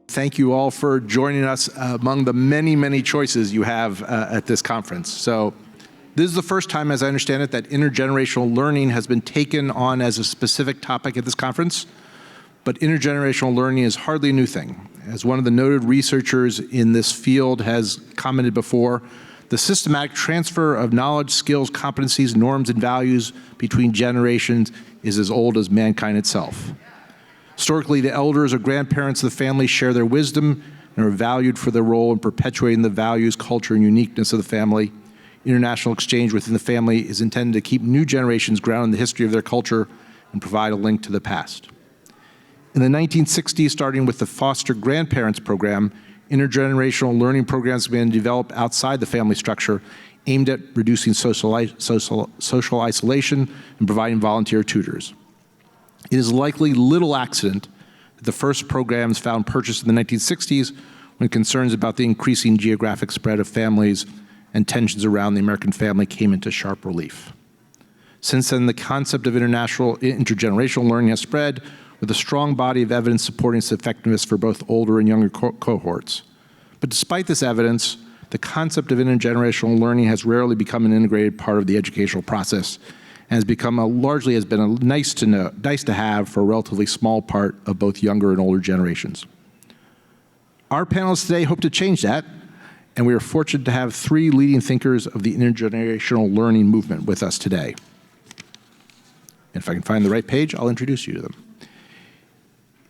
Thank you all for joining us among the many, many choices you have at this conference. So this is the first time, as I understand it, that intergenerational learning has been taken on as a specific topic at this conference. But intergenerational learning is hardly a new thing. As one of the noted researchers in this field has commented before, the systematic transfer of knowledge, skills, competencies, norms, and values between generations is as old as mankind itself. Historically, the elders or grandparents of the family share their wisdom and are valued for their role in perpetuating the values, culture, and uniqueness of the family. International exchange within the family is intended to keep new generations grounded in the history of their culture and provide a link to the past. In the 1960s, starting with the Foster Grandparents Program, intergenerational learning programs began to develop outside the family structure, aimed at reducing social isolation and providing volunteer tutors. It is likely little accident that the first programs found purchase in the 1960s when concerns about the increasing geographic spread of families and tensions around the American family came into sharp relief. Since then, the concept of intergenerational learning has spread with a strong body of evidence supporting its effectiveness for both older and younger cohorts. But despite this evidence, the concept of intergenerational learning has rarely become an integrated part of the educational process and has become largely nice to have for a relatively small part of both younger and older generations. Our panelists today hope to change that, and we are fortunate to have three leading thinkers of the intergenerational learning movement with us today. And if I can find the right page, I'll introduce you to them.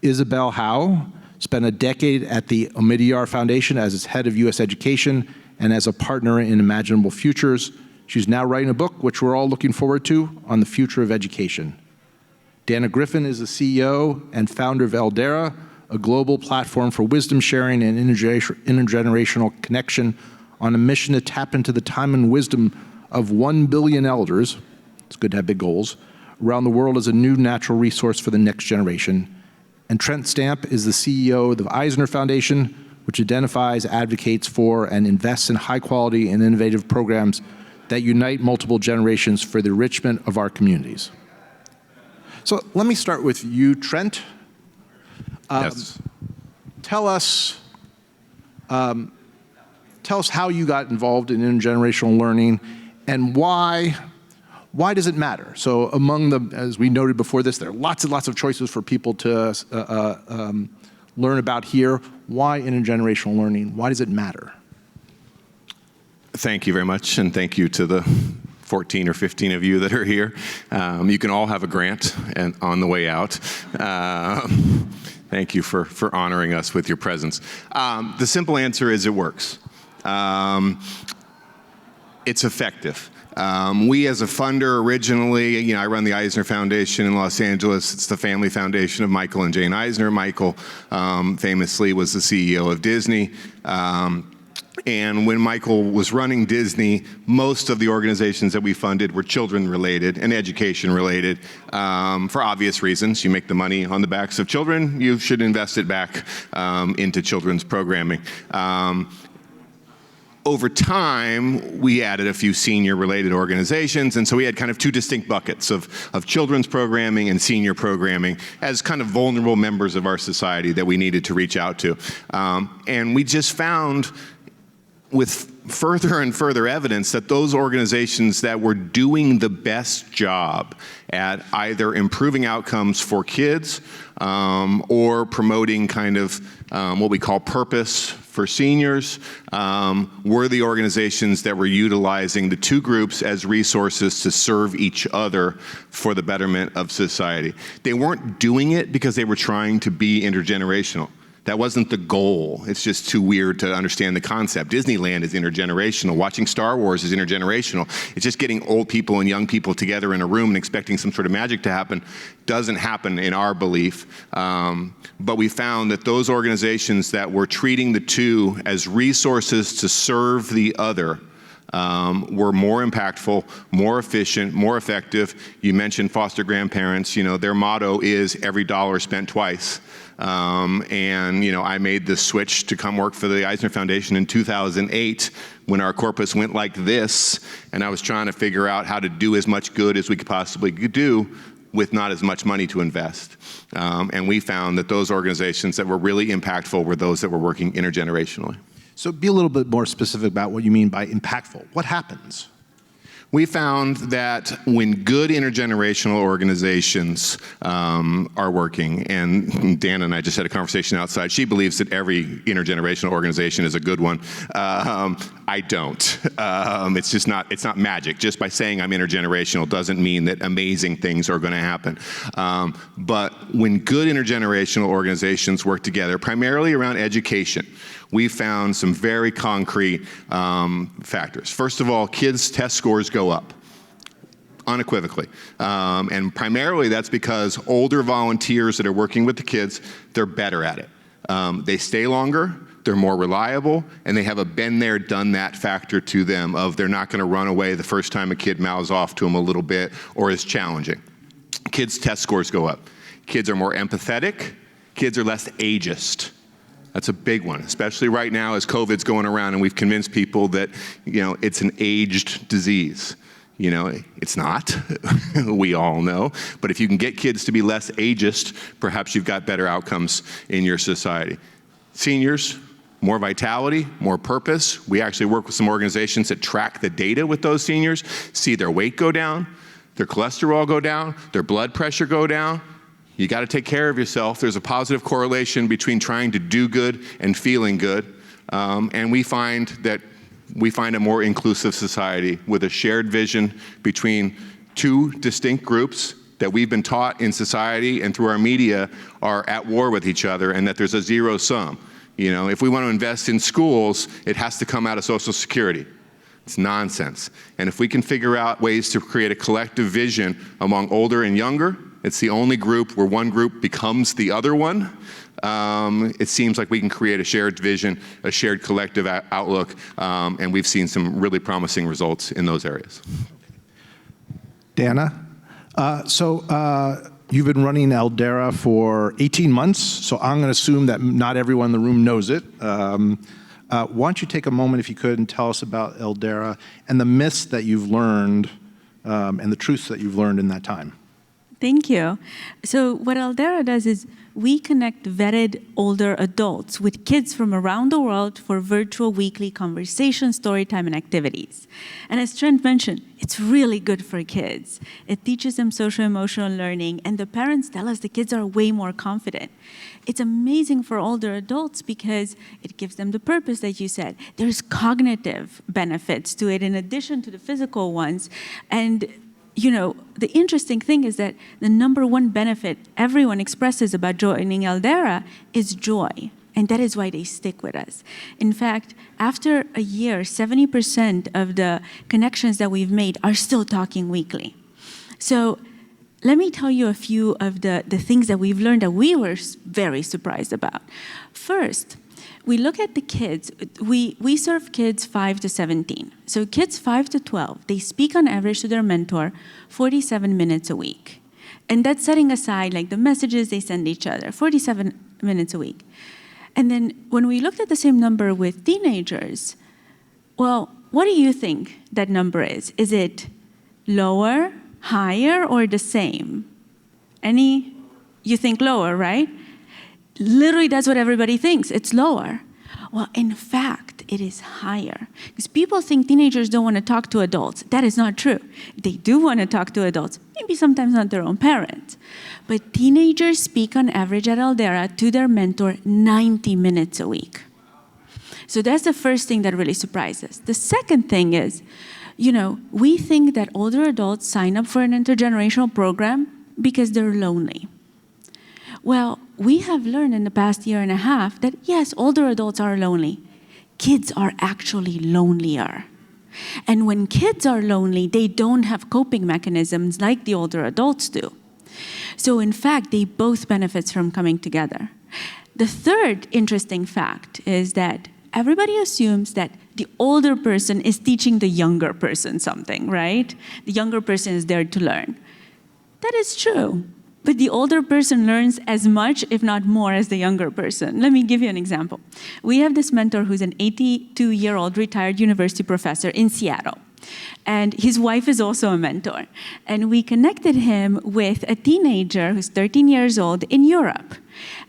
Isabel Howe spent a decade at the Omidyar Foundation as its head of U.S. education and as a partner in Imaginable Futures. She's now writing a book, which we're all looking forward to, on the future of education. Griffin is the CEO and founder of Eldera, a global platform for wisdom sharing and intergenerational connection on a mission to tap into the time and wisdom of 1 billion elders, it's good to have big goals, around the world as a new natural resource for the next generation. And Trent is the CEO of the Eisner Foundation, which identifies, advocates for, and invests in high quality and innovative programs that unite multiple generations for the enrichment of our communities. So let me start with you, Trent. Yes. Tell us how you got involved in intergenerational learning and why does it matter? So among the, as we noted before this, there are lots and lots of choices for people to learn about here. Why intergenerational learning? Why does it matter? Thank you very much, and thank you to the 14 or 15 of you that are here. You can all have a grant on the way out. Thank you for honoring us with your presence. The simple answer is it works. It's effective. We as a funder originally, I run the Eisner Foundation in Los Angeles. It's the family foundation of Michael and Jane Eisner. Michael famously was the CEO of Disney. And when Michael was running Disney, most of the organizations that we funded were children-related and education-related for obvious reasons. You make the money on the backs of children, you should invest it back into children's programming. Over time, we added a few senior-related organizations, and so we had kind of two distinct buckets of children's programming and senior programming as kind of vulnerable members of our society that we needed to reach out to. And we just found with further and further evidence that those organizations that were doing the best job at either improving outcomes for kids or promoting kind of what we call purpose for seniors were the organizations that were utilizing the two groups as resources to serve each other for the betterment of society. They weren't doing it because they were trying to be intergenerational. That wasn't the goal. It's just too weird to understand the concept. Disneyland is intergenerational. Watching Star Wars is intergenerational. It's just getting old people and young people together in a room and expecting some sort of magic to happen. Doesn't happen in our belief. But we found that those organizations that were treating the two as resources to serve the other were more impactful, more efficient, more effective. You mentioned foster grandparents. Their motto is every dollar spent twice. I made the switch to come work for the Eisner Foundation in 2008 when our corpus went like this, and I was trying to figure out how to do as much good as we could possibly do with not as much money to invest. And we found that those organizations that were really impactful were those that were working intergenerationally. So be a little bit more specific about what you mean by impactful. What happens? We found that when good intergenerational organizations are working, and Dan and I just had a conversation outside, she believes that every intergenerational organization is a good one. I don't. It's not magic. Just by saying I'm intergenerational doesn't mean that amazing things are going to happen. But when good intergenerational organizations work together, primarily around education, we found some very concrete factors. First of all, kids' test scores go up, unequivocally. And primarily that's because older volunteers that are working with the kids, they're better at it. They stay longer, they're more reliable, and they have a been there, done that factor to them of they're not going to run away the first time a kid mouths off to them a little bit or is challenging. Kids' test scores go up. Kids are more empathetic. Kids are less ageist. That's a big one, especially right now as COVID's going around and we've convinced people that, it's an aged disease. It's not, we all know, but if you can get kids to be less ageist, perhaps you've got better outcomes in your society. Seniors, more vitality, more purpose. We actually work with some organizations that track the data with those seniors, see their weight go down, their cholesterol go down, their blood pressure go down. You got to take care of yourself. There's a positive correlation between trying to do good and feeling good. And we find a more inclusive society with a shared vision between two distinct groups that we've been taught in society and through our media are at war with each other, and that there's a zero sum. If we want to invest in schools, it has to come out of Social Security. It's nonsense. And if we can figure out ways to create a collective vision among older and younger, it's the only group where one group becomes the other one. It seems like we can create a shared vision, a shared collective outlook, and we've seen some really promising results in those areas. Dana, you've been running Eldera for 18 months, so I'm going to assume that not everyone in the room knows it. Why don't you take a moment, if you could, and tell us about Eldera and the myths that you've learned and the truths that you've learned in that time. Thank you. So what Eldera does is we connect vetted older adults with kids from around the world for virtual weekly conversation, story time, and activities. And as Trent mentioned, it's really good for kids. It teaches them social-emotional learning, and the parents tell us the kids are way more confident. It's amazing for older adults because it gives them the purpose that you said. There's cognitive benefits to it in addition to the physical ones. And the interesting thing is that the number one benefit everyone expresses about joining Eldera is joy. And that is why they stick with us. In fact, after a year, 70% of the connections that we've made are still talking weekly. So let me tell you a few of the things that we've learned that we were very surprised about. First, we look at the kids. We serve kids 5 to 17. So kids 5 to 12, they speak on average to their mentor 47 minutes a week. And that's setting aside the messages they send each other, 47 minutes a week. And then when we looked at the same number with teenagers, well, what do you think that number is? Is it lower, higher, or the same? You think lower, right? Literally, that's what everybody thinks. It's lower. Well, in fact, it is higher. Because people think teenagers don't want to talk to adults. That is not true. They do want to talk to adults, maybe sometimes not their own parents. But teenagers speak on average at Eldera to their mentor 90 minutes a week. So that's the first thing that really surprised us. The second thing is, we think that older adults sign up for an intergenerational program because they're lonely. Well, we have learned in the past year and a half that, yes, older adults are lonely. Kids are actually lonelier. And when kids are lonely, they don't have coping mechanisms like the older adults do. So in fact, they both benefit from coming together. The third interesting fact is that everybody assumes that the older person is teaching the younger person something, right? The younger person is there to learn. That is true. But the older person learns as much, if not more, as the younger person. Let me give you an example. We have this mentor who's an 82-year-old retired university professor in Seattle. And his wife is also a mentor. And we connected him with a teenager who's 13 years old in Europe.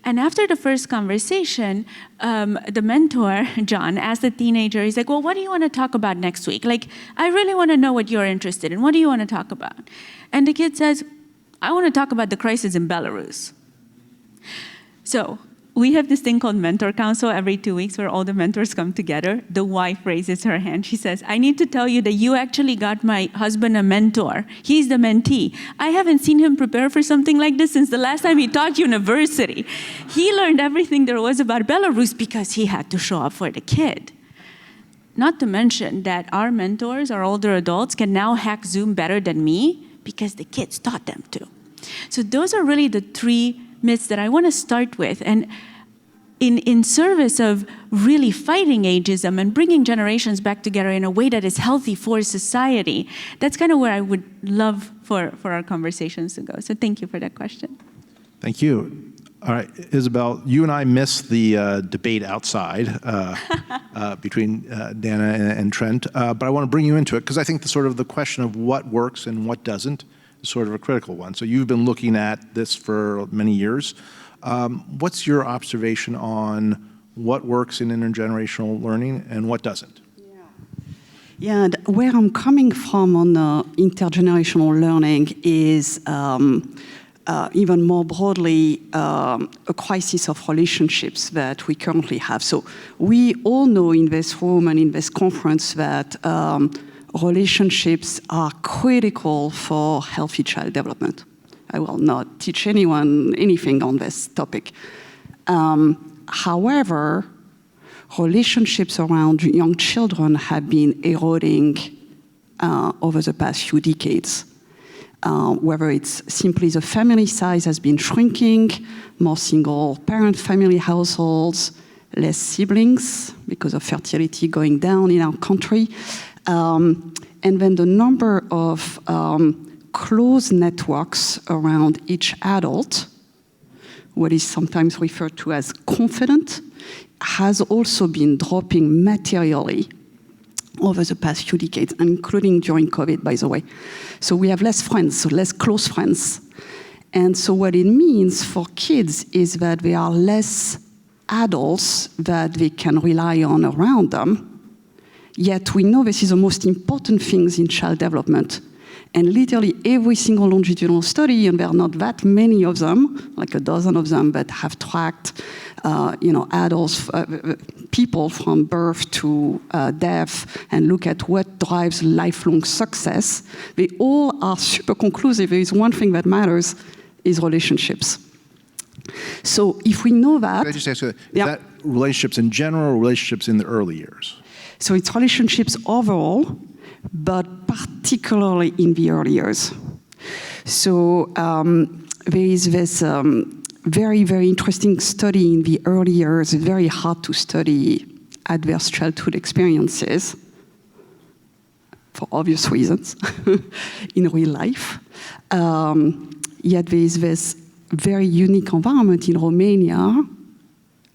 And after the first conversation, the mentor, John, asked the teenager, he's like, well, what do you want to talk about next week? Like, I really want to know what you're interested in. What do you want to talk about? And the kid says, I want to talk about the crisis in Belarus. So we have this thing called Mentor Council every 2 weeks where all the mentors come together. The wife raises her hand. She says, I need to tell you that you actually got my husband a mentor. He's the mentee. I haven't seen him prepare for something like this since the last time he taught university. He learned everything there was about Belarus because he had to show up for the kid. Not to mention that our mentors, our older adults, can now hack Zoom better than me because the kids taught them to. So those are really the three myths that I want to start with. And in service of really fighting ageism and bringing generations back together in a way that is healthy for society, that's kind of where I would love for our conversations to go. So thank you for that question. Thank you. All right, Isabel, you and I missed the debate outside between Dana and Trent, but I want to bring you into it because I think the question of what works and what doesn't is sort of a critical one. So you've been looking at this for many years. What's your observation on what works in intergenerational learning and what doesn't? Yeah, where I'm coming from on intergenerational learning is even more broadly, a crisis of relationships that we currently have. So we all know in this room and in this conference that relationships are critical for healthy child development. I will not teach anyone anything on this topic. However, relationships around young children have been eroding over the past few decades. Whether it's simply the family size has been shrinking, more single-parent family households, less siblings because of fertility going down in our country, and then the number of close networks around each adult, what is sometimes referred to as confidant, has also been dropping materially over the past few decades, including during COVID, by the way. So we have less friends, so less close friends. And so what it means for kids is that there are less adults that they can rely on around them. Yet we know this is the most important things in child development. And literally every single longitudinal study, and there are not that many of them, like a dozen of them, that have tracked adults, people from birth to death, and look at what drives lifelong success. They all are super conclusive. There is one thing that matters, is relationships. So if we know that... Can I just ask you, is that relationships in general or relationships in the early years? So it's relationships overall, but particularly in the early years. So there is this very, very interesting study in the early years, very hard to study adverse childhood experiences, for obvious reasons, in real life. Yet there is this very unique environment in Romania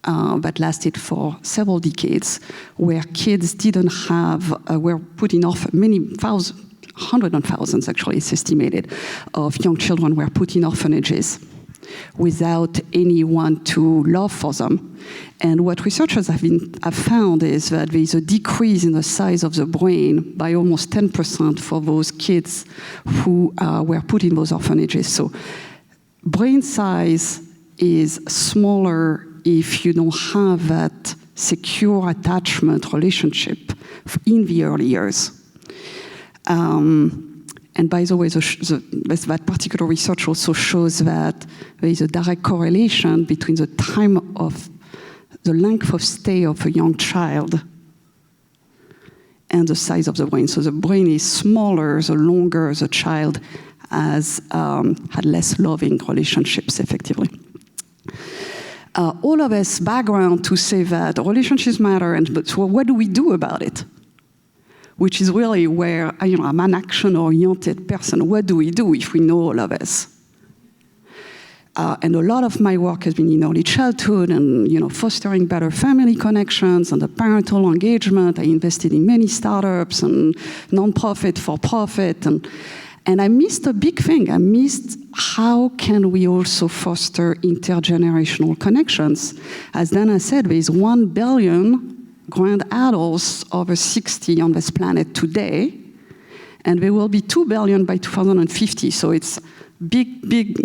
that lasted for several decades, where kids didn't have, were put in many thousands, hundreds of thousands actually, it's estimated, of young children were put in orphanages without anyone to love for them. And what researchers have found is that there is a decrease in the size of the brain by almost 10% for those kids who were put in those orphanages. So brain size is smaller if you don't have that secure attachment relationship in the early years. And by the way, that particular research also shows that there is a direct correlation between the time of the length of stay of a young child and the size of the brain. So the brain is smaller the longer the child has had less loving relationships, effectively. all of us background to say that relationships matter, but so what do we do about it? Which is really where, I'm an action-oriented person. What do we do if we know all of us? And a lot of my work has been in early childhood and fostering better family connections and the parental engagement. I invested in many startups and non-profit, for-profit, and I missed a big thing. I missed how can we also foster intergenerational connections. As Dana said, there is 1 billion grand adults over 60 on this planet today, and there will be 2 billion by 2050. So it's big,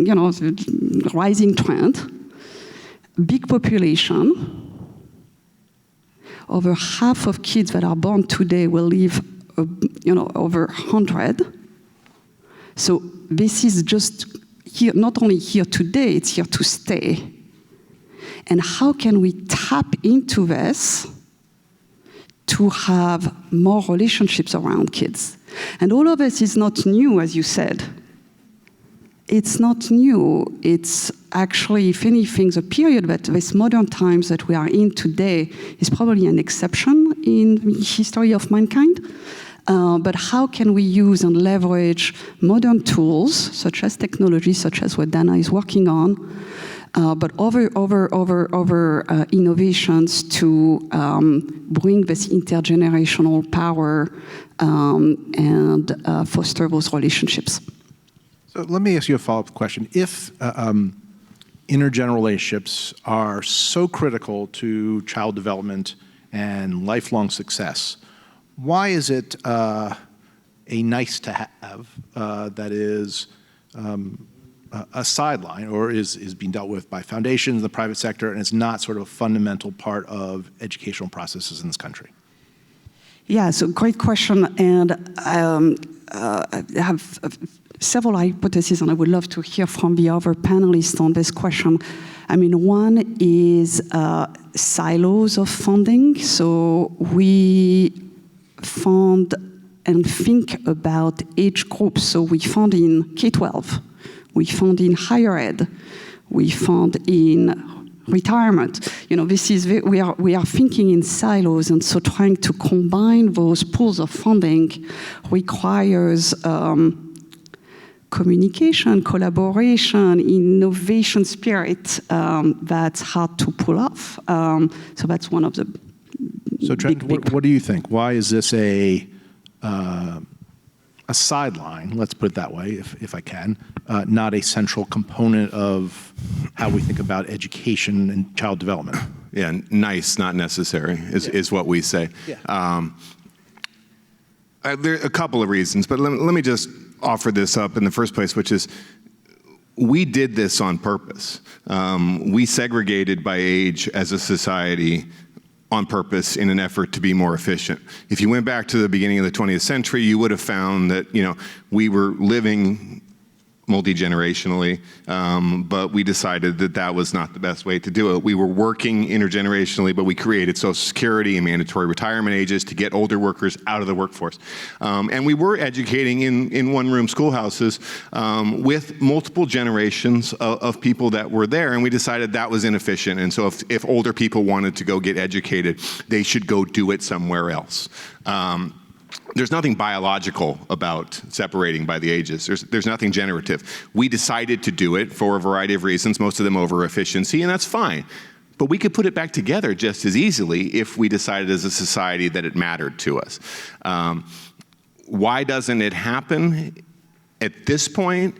rising trend, big population. Over half of kids that are born today will live, over 100. So this is just here, not only here today, it's here to stay. And how can we tap into this to have more relationships around kids? And all of this is not new, as you said. It's not new. It's actually, if anything, the period that this modern times that we are in today is probably an exception in the history of mankind. But how can we use and leverage modern tools, such as technology, such as what Dana is working on, but other innovations to bring this intergenerational power and foster those relationships? So let me ask you a follow-up question. If intergenerational relationships are so critical to child development and lifelong success, why is it a nice to have that is a sideline or is being dealt with by foundations, the private sector, and it's not sort of a fundamental part of educational processes in this country? Yeah, so great question. And I have several hypotheses, and I would love to hear from the other panelists on this question. I mean, one is silos of funding. So we fund and think about age groups. So we fund in K-12, we fund in higher ed, we fund in retirement. This is we are thinking in silos, and so trying to combine those pools of funding requires communication, collaboration, innovation spirit that's hard to pull off. So that's one of the So Trent, what do you think? Why is this a sideline, let's put it that way, if I can, not a central component of how we think about education and child development? Yeah, nice, not necessary, is what we say. Yeah. There are a couple of reasons, but let me just offer this up in the first place, which is we did this on purpose. We segregated by age as a society on purpose in an effort to be more efficient. If you went back to the beginning of the 20th century, you would have found that we were living multi-generationally, but we decided that that was not the best way to do it. We were working intergenerationally, but we created Social Security and mandatory retirement ages to get older workers out of the workforce. And we were educating in one-room schoolhouses with multiple generations of people that were there, and we decided that was inefficient. And so if older people wanted to go get educated, they should go do it somewhere else. There's nothing biological about separating by the ages. There's nothing generative. We decided to do it for a variety of reasons, most of them over efficiency, and that's fine. But we could put it back together just as easily if we decided as a society that it mattered to us. Why doesn't it happen at this point?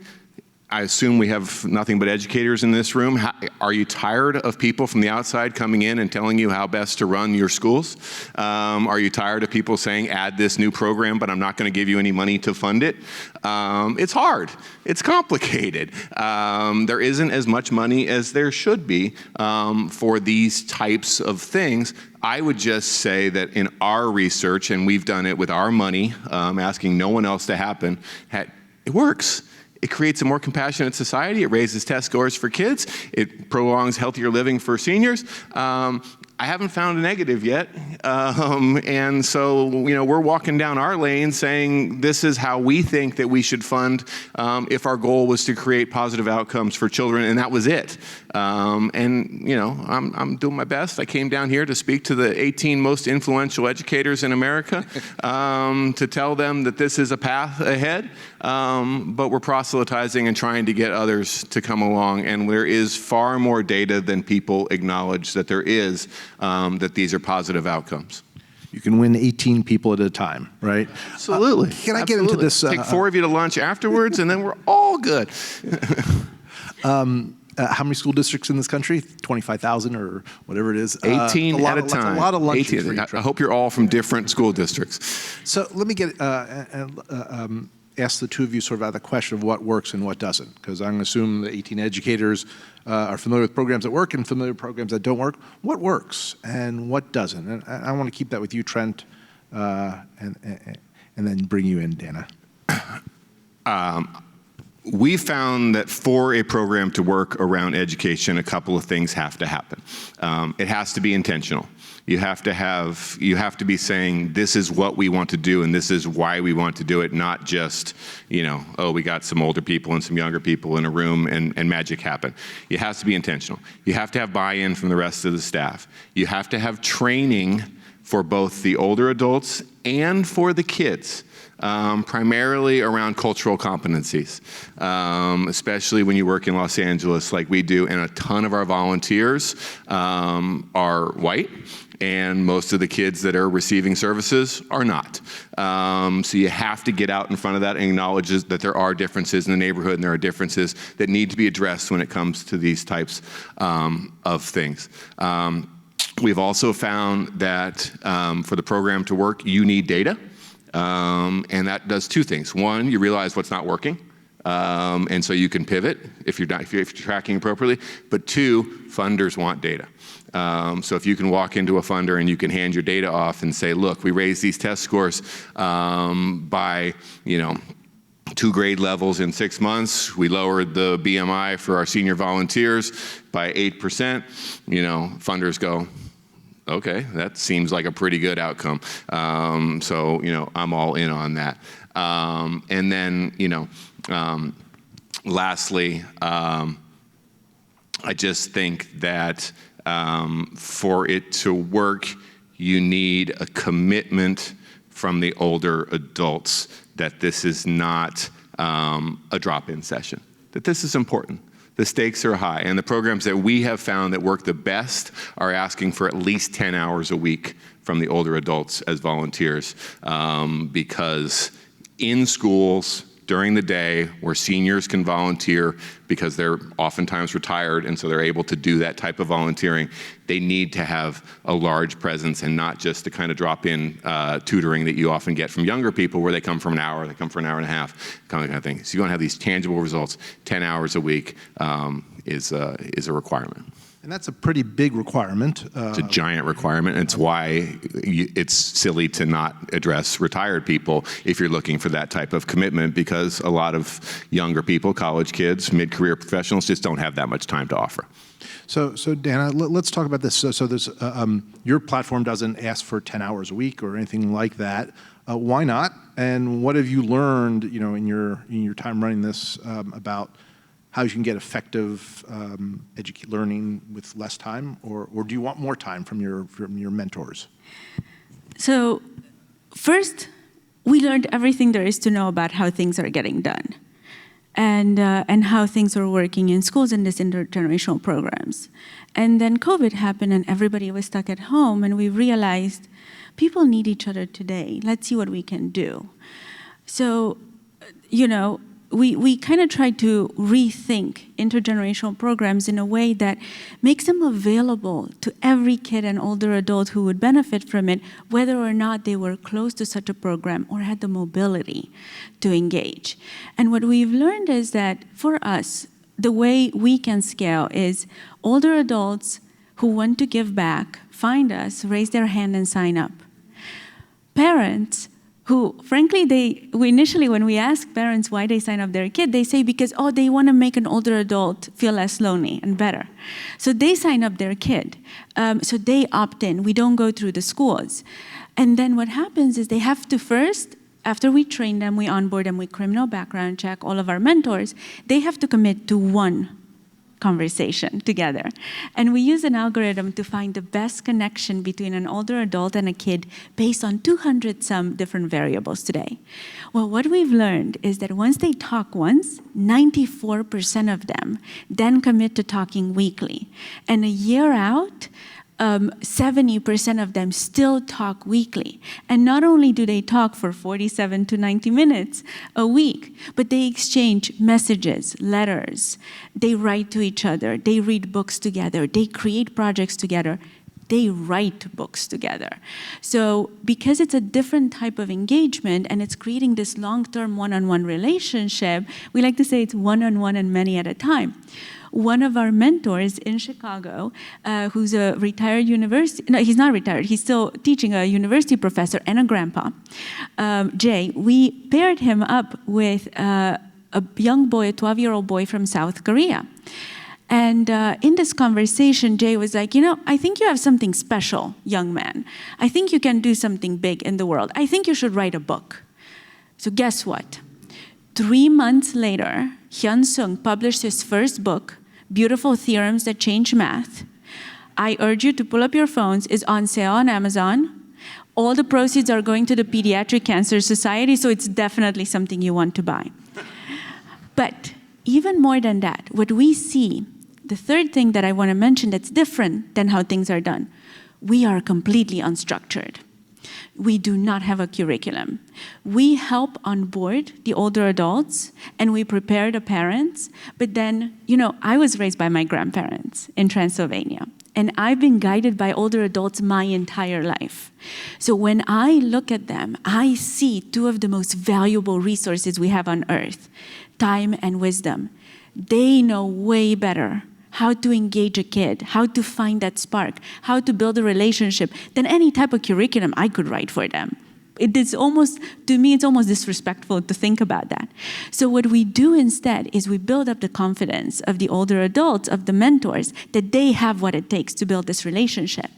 I assume we have nothing but educators in this room. Are you tired of people from the outside coming in and telling you how best to run your schools? Are you tired of people saying, add this new program, but I'm not going to give you any money to fund it? It's hard. It's complicated. There isn't as much money as there should be for these types of things. I would just say that in our research, and we've done it with our money, asking no one else to happen, it works. It creates a more compassionate society. It raises test scores for kids. It prolongs healthier living for seniors. I haven't found a negative yet. And so, we're walking down our lane saying this is how we think that we should fund if our goal was to create positive outcomes for children, and that was it. I'm doing my best. I came down here to speak to the 18 most influential educators in America to tell them that this is a path ahead, but we're proselytizing and trying to get others to come along, and there is far more data than people acknowledge that there is, that these are positive outcomes. You can win 18 people at a time, right? Absolutely. Can I get into this? Take 4 of you to lunch afterwards, and then we're all good. How many school districts in this country? 25,000 or whatever it is. 18 at a time. That's a lot of lunches 18. for you. I hope you're all from different school districts. So let me get ask the two of you sort of about the question of what works and what doesn't, because I'm going to assume the 18 educators are familiar with programs that work and familiar with programs that don't work. What works and what doesn't? And I want to keep that with you, Trent, and then bring you in, Dana. We found that for a program to work around education, a couple of things have to happen. It has to be intentional. You have to be saying, this is what we want to do and this is why we want to do it, not just, we got some older people and some younger people in a room and magic happened. It has to be intentional. You have to have buy-in from the rest of the staff. You have to have training for both the older adults and for the kids. Primarily around cultural competencies, especially when you work in Los Angeles like we do, and a ton of our volunteers are white, and most of the kids that are receiving services are not. So you have to get out in front of that and acknowledge that there are differences in the neighborhood, and there are differences that need to be addressed when it comes to these types of things. We've also found that for the program to work, you need data. And that does two things. One, you realize what's not working, and so you can pivot if you're tracking appropriately. But two, funders want data. So if you can walk into a funder and you can hand your data off and say, look, we raised these test scores by 2 grade levels in 6 months. We lowered the BMI for our senior volunteers by 8%. Funders go, okay, that seems like a pretty good outcome. So, I'm all in on that. And then, lastly, I just think that for it to work, you need a commitment from the older adults that this is not a drop-in session, that this is important. The stakes are high, and the programs that we have found that work the best are asking for at least 10 hours a week from the older adults as volunteers, because in schools during the day where seniors can volunteer because they're oftentimes retired and so they're able to do that type of volunteering, they need to have a large presence and not just the kind of drop-in tutoring that you often get from younger people where they come for an hour, they come for an hour and a half, kind of thing. So you want to have these tangible results. 10 hours a week is a requirement. And that's a pretty big requirement. It's a giant requirement. And it's why it's silly to not address retired people if you're looking for that type of commitment, because a lot of younger people, college kids, mid-career professionals, just don't have that much time to offer. So Dana, let's talk about this. So there's, your platform doesn't ask for 10 hours a week or anything like that. Why not? And what have you learned, in your time running this about how you can get effective learning with less time, or do you want more time from your mentors? So first, we learned everything there is to know about how things are getting done and how things are working in schools in these intergenerational programs. And then COVID happened and everybody was stuck at home, and we realized people need each other today. Let's see what we can do. So, we kind of tried to rethink intergenerational programs in a way that makes them available to every kid and older adult who would benefit from it, whether or not they were close to such a program or had the mobility to engage. And what we've learned is that for us, the way we can scale is older adults who want to give back, find us, raise their hand and sign up. Parents who, frankly, initially, when we ask parents why they sign up their kid, they say because, oh, they want to make an older adult feel less lonely and better. So they sign up their kid. So they opt in. We don't go through the schools. And then what happens is they have to first, after we train them, we onboard them, we criminal background check all of our mentors, they have to commit to one conversation together. And we use an algorithm to find the best connection between an older adult and a kid based on 200 some different variables today. Well, what we've learned is that once they talk once, 94% of them then commit to talking weekly. And a year out, 70% of them still talk weekly. And not only do they talk for 47 to 90 minutes a week, but they exchange messages, letters, they write to each other, they read books together, they create projects together, they write books together. So because it's a different type of engagement and it's creating this long-term one-on-one relationship, we like to say it's one-on-one and many at a time. One of our mentors in Chicago, who's a retired university, no, he's not retired, he's still teaching, a university professor and a grandpa, Jay, we paired him up with a young boy, a 12-year-old boy from South Korea. And in this conversation, Jay was like, I think you have something special, young man. I think you can do something big in the world. I think you should write a book. So guess what? 3 months later, Hyun-Sung published his first book, Beautiful Theorems That Change Math. I urge you to pull up your phones. It's on sale on Amazon. All the proceeds are going to the Pediatric Cancer Society, so it's definitely something you want to buy. But even more than that, what we see, the third thing that I want to mention that's different than how things are done, we are completely unstructured. We do not have a curriculum. We help onboard the older adults and we prepare the parents, but then, I was raised by my grandparents in Transylvania, and I've been guided by older adults my entire life. So when I look at them, I see two of the most valuable resources we have on earth, time and wisdom. They know way better how to engage a kid, how to find that spark, how to build a relationship than any type of curriculum I could write for them. To me, it's almost disrespectful to think about that. So what we do instead is we build up the confidence of the older adults, of the mentors, that they have what it takes to build this relationship,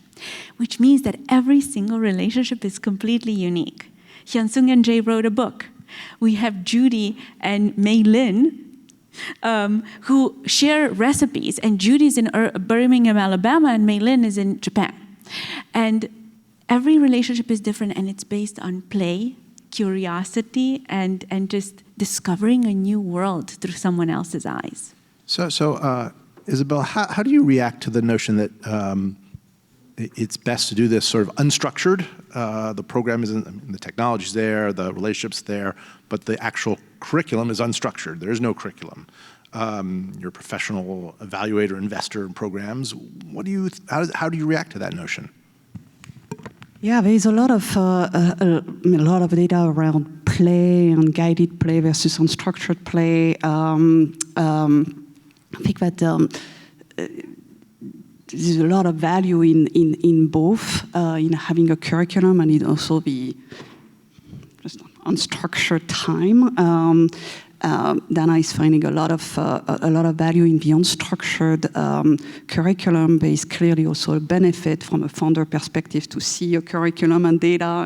which means that every single relationship is completely unique. Hyun-Sung and Jay wrote a book. We have Judy and Mei Lin, who share recipes, and Judy's in Birmingham, Alabama, and Mei Lin is in Japan. And every relationship is different, and it's based on play, curiosity, and just discovering a new world through someone else's eyes. So Isabelle, how do you react to the notion that it's best to do this sort of unstructured? The program isn't, the technology's there, the relationship's there, but the actual curriculum is unstructured. There is no curriculum. You're a professional evaluator, investor in programs. How do you react to that notion? Yeah, there is a lot of data around play and guided play versus unstructured play. I think that there's a lot of value in both, in having a curriculum and in also the just unstructured time. Dana is finding a lot of value in the unstructured curriculum. There is clearly also a benefit from a founder perspective to see a curriculum and data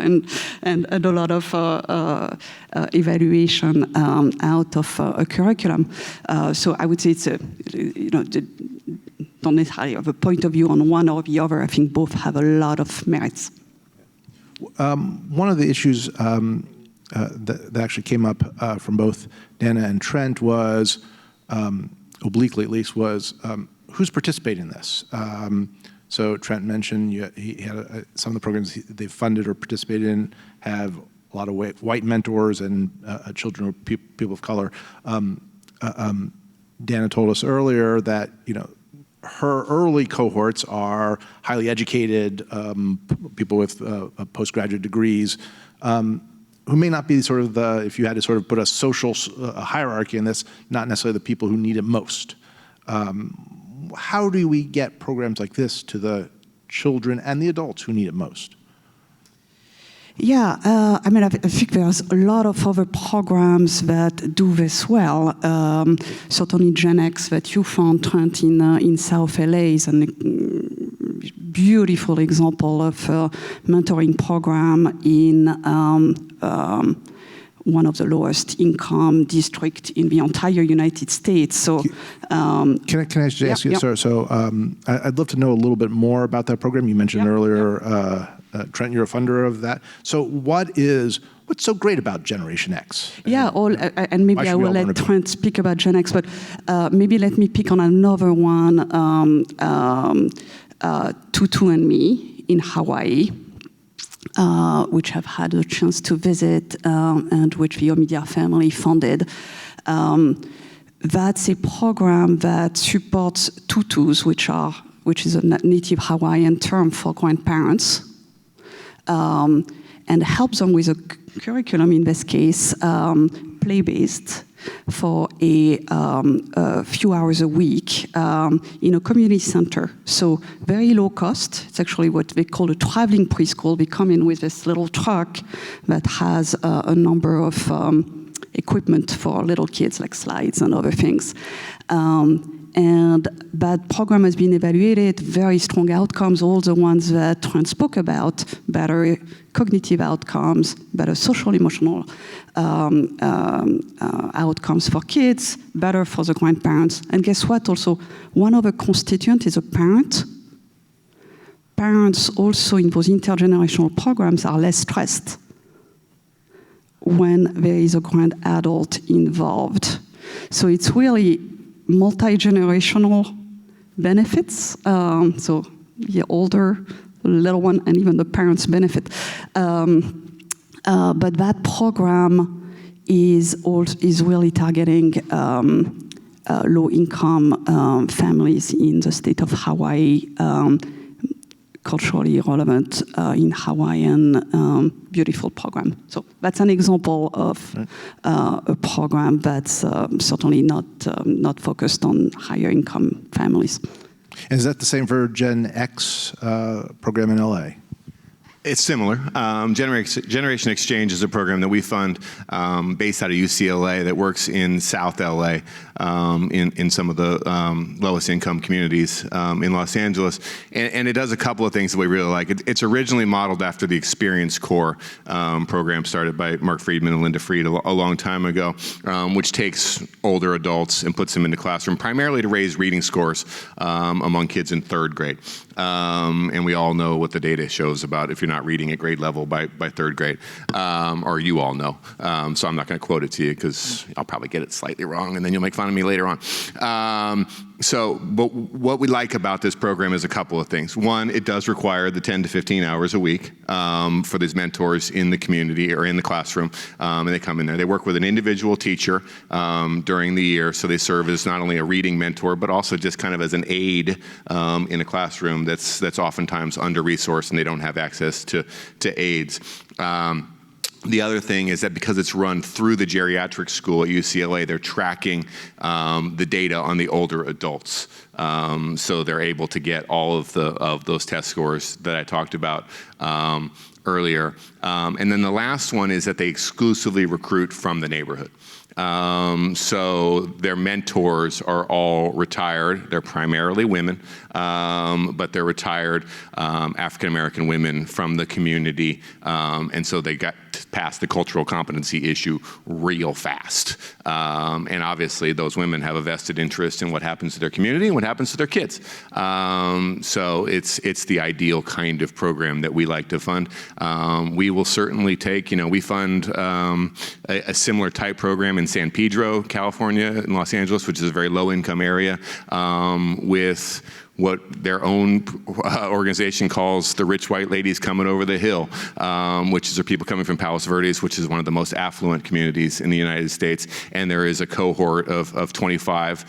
and a lot of evaluation out of a curriculum. So I would say it's don't necessarily have a point of view on one or the other. I think both have a lot of merits. One of the issues that actually came up from both Dana and Trent was, obliquely at least, was who's participating in this? So Trent mentioned he had some of the programs they've funded or participated in have a lot of white mentors and children or people of color. Dana told us earlier that her early cohorts are highly educated, people with postgraduate degrees, who may not be sort of if you had to sort of put a social hierarchy in this, not necessarily the people who need it most. How do we get programs like this to the children and the adults who need it most? Yeah, I mean, I think there's a lot of other programs that do this well. Certainly Gen X that you found, Trent, in South LA is a beautiful example of a mentoring program in one of the lowest income districts in the entire United States. So, can I just ask you, sir? So, I'd love to know a little bit more about that program. You mentioned earlier, Trent, you're a funder of that. So, what's so great about Generation X? Yeah, and maybe I will let Trent speak about Gen X, but maybe let me pick on another one, Tutu and Me in Hawaii. Which I've had a chance to visit and which the Omidyar family funded. That's a program that supports tutus, which is a native Hawaiian term for grandparents, and helps them with a curriculum, in this case, play-based, for a few hours a week in a community center. So very low cost. It's actually what they call a traveling preschool. They come in with this little truck that has a number of equipment for little kids, like slides and other things. And that program has been evaluated, very strong outcomes, all the ones that Trent spoke about, better cognitive outcomes, better social emotional outcomes for kids, better for the grandparents. And guess what also? One other constituent is a parent. Parents also in those intergenerational programs are less stressed when there is a grand adult involved. So it's really multi-generational benefits. So the older, the little one, and even the parents benefit. But that program is really targeting low-income families in the state of Hawaii, culturally relevant in Hawaiian, beautiful program. So that's an example of a program that's certainly not focused on higher income families. And is that the same for Gen X program in LA? It's similar. Generation Exchange is a program that we fund based out of UCLA that works in South LA in some of the lowest income communities in Los Angeles. And it does a couple of things that we really like. It's originally modeled after the Experience Corps program started by Mark Friedman and Linda Fried a long time ago, which takes older adults and puts them into classroom primarily to raise reading scores among kids in third grade. And we all know what the data shows about if you're not reading at grade level by third grade, or you all know. So I'm not going to quote it to you because I'll probably get it slightly wrong and then you'll make fun of me later on. But what we like about this program is a couple of things. One, it does require the 10 to 15 hours a week for these mentors in the community or in the classroom, and they come in there. They work with an individual teacher during the year, so they serve as not only a reading mentor, but also just kind of as an aide in a classroom that's oftentimes under-resourced and they don't have access to aides. The other thing is that because it's run through the geriatric school at UCLA, they're tracking the data on the older adults. So they're able to get all of those test scores that I talked about earlier. And then the last one is that they exclusively recruit from the neighborhood. So their mentors are all retired. They're primarily women, but they're retired African-American women from the community. And so they got past the cultural competency issue real fast. And obviously those women have a vested interest in what happens to their community and what happens to their kids. So it's the ideal kind of program that we like to fund. We will certainly take, we fund a similar type program in San Pedro, California, in Los Angeles, which is a very low-income area, with what their own organization calls the rich white ladies coming over the hill, which is people coming from Palos Verdes, which is one of the most affluent communities in the United States. And there is a cohort of 25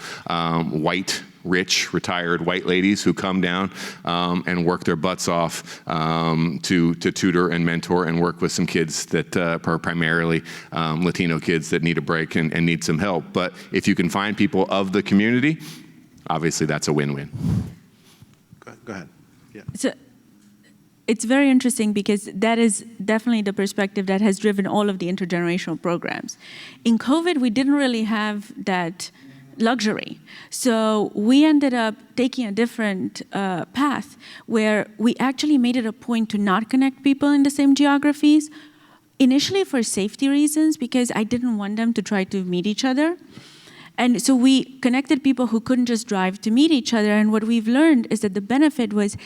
white, rich, retired white ladies who come down and work their butts off to tutor and mentor and work with some kids that are primarily Latino kids that need a break and need some help. But if you can find people of the community, obviously that's a win-win. Go ahead. Yeah. So it's very interesting because that is definitely the perspective that has driven all of the intergenerational programs. In COVID, we didn't really have that luxury. So we ended up taking a different path where we actually made it a point to not connect people in the same geographies, initially for safety reasons, because I didn't want them to try to meet each other. And so we connected people who couldn't just drive to meet each other. And what we've learned is that the benefit was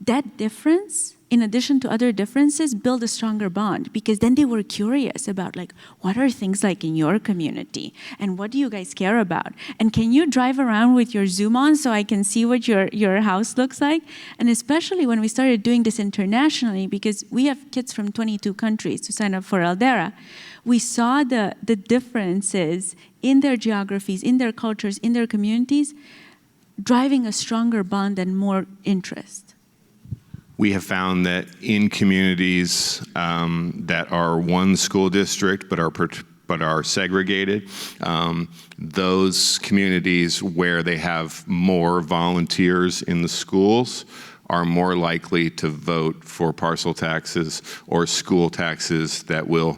that difference, in addition to other differences, build a stronger bond, because then they were curious about, like, what are things like in your community? And what do you guys care about? And can you drive around with your Zoom on so I can see what your house looks like? And especially when we started doing this internationally, because we have kids from 22 countries to sign up for Eldera, we saw the differences in their geographies, in their cultures, in their communities, driving a stronger bond and more interest. We have found that in communities that are one school district but are segregated, those communities where they have more volunteers in the schools are more likely to vote for parcel taxes or school taxes that will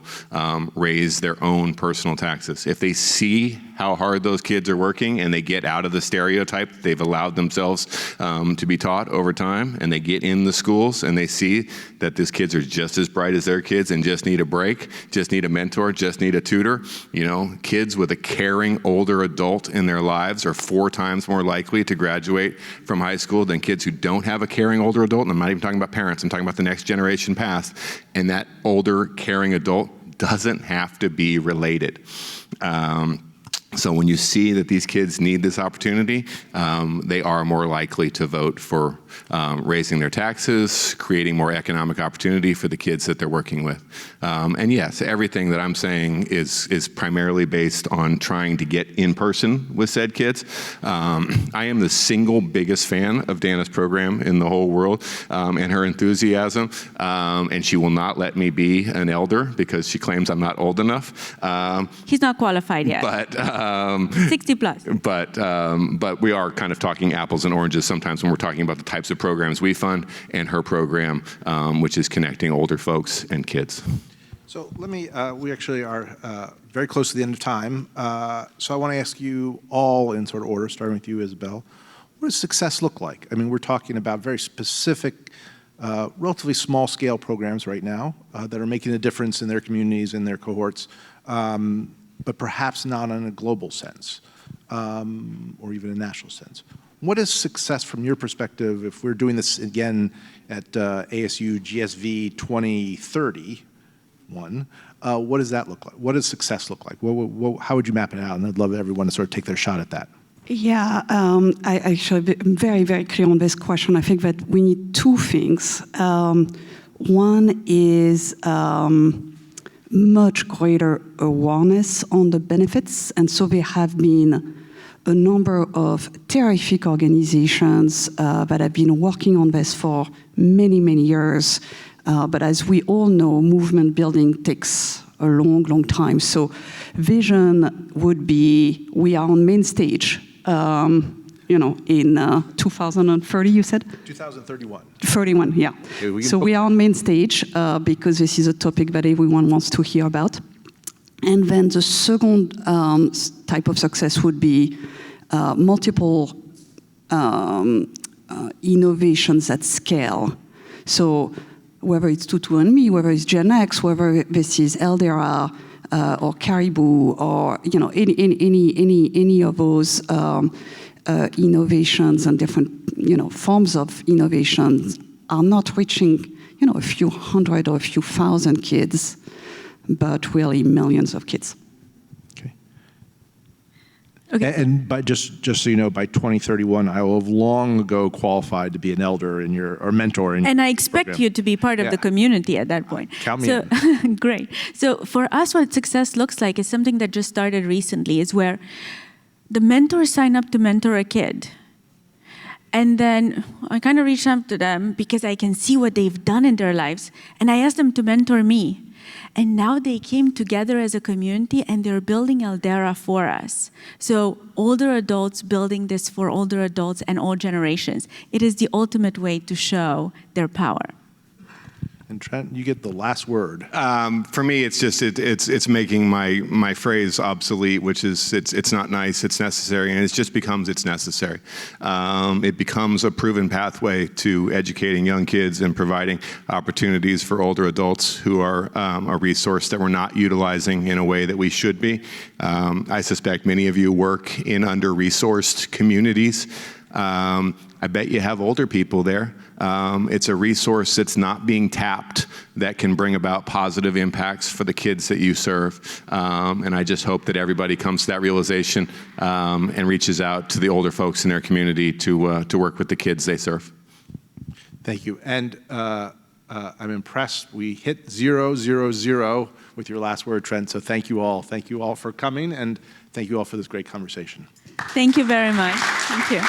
raise their own personal taxes. If they see how hard those kids are working and they get out of the stereotype they've allowed themselves to be taught over time, and they get in the schools and they see that these kids are just as bright as their kids and just need a break, just need a mentor, just need a tutor. You know, kids with a caring older adult in their lives are 4 times more likely to graduate from high school than kids who don't have a caring older adult. And I'm not even talking about parents, I'm talking about the next generation past. And that older caring adult doesn't have to be related. So when you see that these kids need this opportunity, they are more likely to vote for raising their taxes, creating more economic opportunity for the kids that they're working with. And yes, everything that I'm saying is primarily based on trying to get in person with said kids. I am the single biggest fan of Dana's program in the whole world, and her enthusiasm, and she will not let me be an elder because she claims I'm not old enough. He's not qualified yet. But 60 plus. But we are kind of talking apples and oranges sometimes when we're talking about the types of programs we fund and her program, which is connecting older folks and kids. So let me, we actually are very close to the end of time. So I want to ask you all in sort of order, starting with you, Isabelle. What does success look like? I mean, we're talking about very specific, relatively small scale programs right now that are making a difference in their communities and their cohorts, but perhaps not in a global sense or even a national sense. What is success from your perspective if we're doing this again at ASU+GSV 2031? What does that look like? What does success look like? How would you map it out? And I'd love everyone to sort of take their shot at that. Yeah, I actually am very, very clear on this question. I think that we need 2 things. One is much greater awareness on the benefits. And so there have been a number of terrific organizations that have been working on this for many, many years. But as we all know, movement building takes a long, long time. So vision would be, we are on main stage, in 2030, you said? 2031. 31, yeah. So we are on main stage because this is a topic that everyone wants to hear about. And then the second type of success would be multiple innovations at scale. So whether it's 22andMe, whether it's Gen X, whether this is Eldera or Caribou, or any of those innovations and different forms of innovations are not reaching a few hundred or a few thousand kids, but really millions of kids. Okay. And by just so you know, by 2031, I will have long ago qualified to be an elder in or mentor in your And I expect program. you to be part of the community at that point. Count me in. Great. So for us, what success looks like is something that just started recently, is where the mentors sign up to mentor a kid. And then I kind of reach out to them because I can see what they've done in their lives. And I ask them to mentor me. And now they came together as a community and they're building Eldera for us. So older adults building this for older adults and all generations. It is the ultimate way to show their power. And Trent, you get the last word. For me, it's just it's making my phrase obsolete, which is it's not nice, it's necessary, and it just becomes it's necessary. It becomes a proven pathway to educating young kids and providing opportunities for older adults who are a resource that we're not utilizing in a way that we should be. I suspect many of you work in under-resourced communities. I bet you have older people there. It's a resource that's not being tapped that can bring about positive impacts for the kids that you serve. And I just hope that everybody comes to that realization and reaches out to the older folks in their community to work with the kids they serve. Thank you. And I'm impressed. We hit 000 with your last word, Trent. So thank you all. Thank you all for coming, and thank you all for this great conversation. Thank you very much. Thank you.